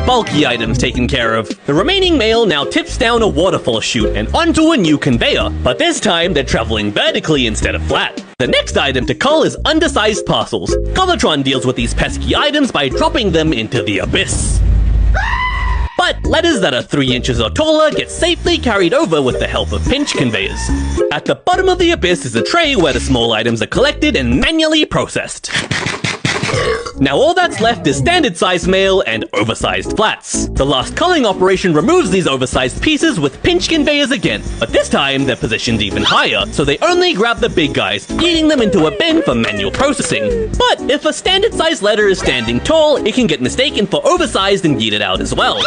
bulky items taken care of. The remaining mail now tips down a waterfall chute and onto a new conveyor, but this time they're traveling vertically instead of flat. The next item to cull is undersized parcels. Colortron deals with these pesky items by dropping them into the abyss. But letters that are 3 inches or taller get safely carried over with the help of pinch conveyors. At the bottom of the abyss is a tray where the small items are collected and manually processed. Now all that's left is standard size mail and oversized flats. The last culling operation removes these oversized pieces with pinch conveyors again, but this time they're positioned even higher, so they only grab the big guys, feeding them into a bin for manual processing. But if a standard size letter is standing tall, it can get mistaken for oversized and yeeted out as well.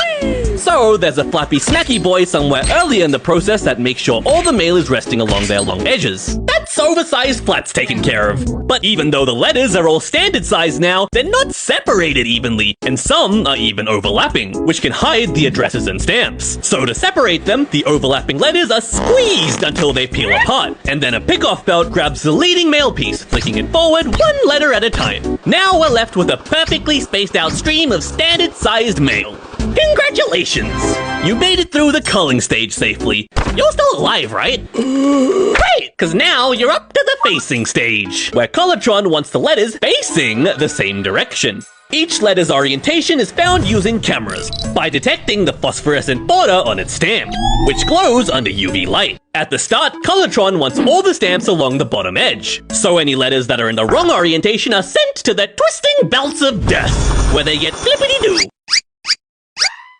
So there's a flappy snacky boy somewhere earlier in the process that makes sure all the mail is resting along their long edges. That's oversized flats taken care of. But even though the letters are all standard size now, they're not separated evenly, and some are even overlapping, which can hide the addresses and stamps. So to separate them, the overlapping letters are squeezed until they peel apart, and then a pick-off belt grabs the leading mail piece, flicking it forward 1 letter at a time. Now we're left with a perfectly spaced out stream of standard-sized mail. Congratulations! You made it through the culling stage safely. You're still alive, right? Great! Because now you're up to the facing stage, where Colortron wants the letters facing the same direction. Each letter's orientation is found using cameras, by detecting the phosphorescent border on its stamp, which glows under UV light. At the start, Colortron wants all the stamps along the bottom edge, so any letters that are in the wrong orientation are sent to the twisting belts of death, where they get flippity-doo.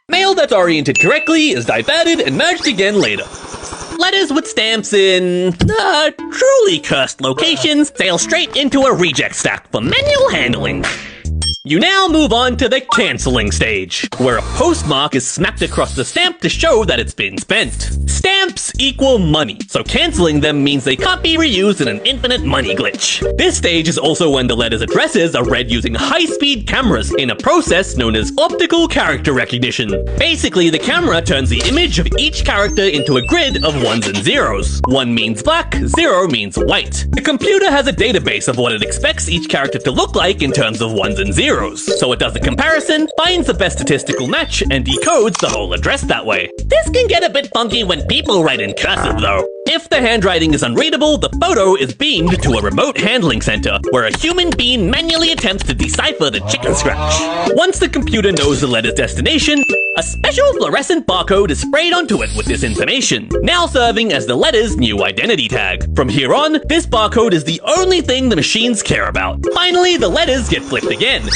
Mail that's oriented correctly is diverted and merged again later. Letters with stamps in truly cursed locations sail straight into a reject stack for manual handling. You now move on to the cancelling stage, where a postmark is smacked across the stamp to show that it's been spent. Stamps equal money, so cancelling them means they can't be reused in an infinite money glitch. This stage is also when the letter's addresses are read using high-speed cameras in a process known as optical character recognition. Basically, the camera turns the image of each character into a grid of 1s and 0s. 1 means black, 0 means white. The computer has a database of what it expects each character to look like in terms of 1s and 0s. So it does a comparison, finds the best statistical match, and decodes the whole address that way. This can get a bit funky when people write in cursive though. If the handwriting is unreadable, the photo is beamed to a remote handling center, where a human being manually attempts to decipher the chicken scratch. Once the computer knows the letter's destination, a special fluorescent barcode is sprayed onto it with this information, now serving as the letter's new identity tag. From here on, this barcode is the only thing the machines care about. Finally, the letters get flipped again.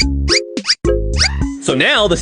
So now the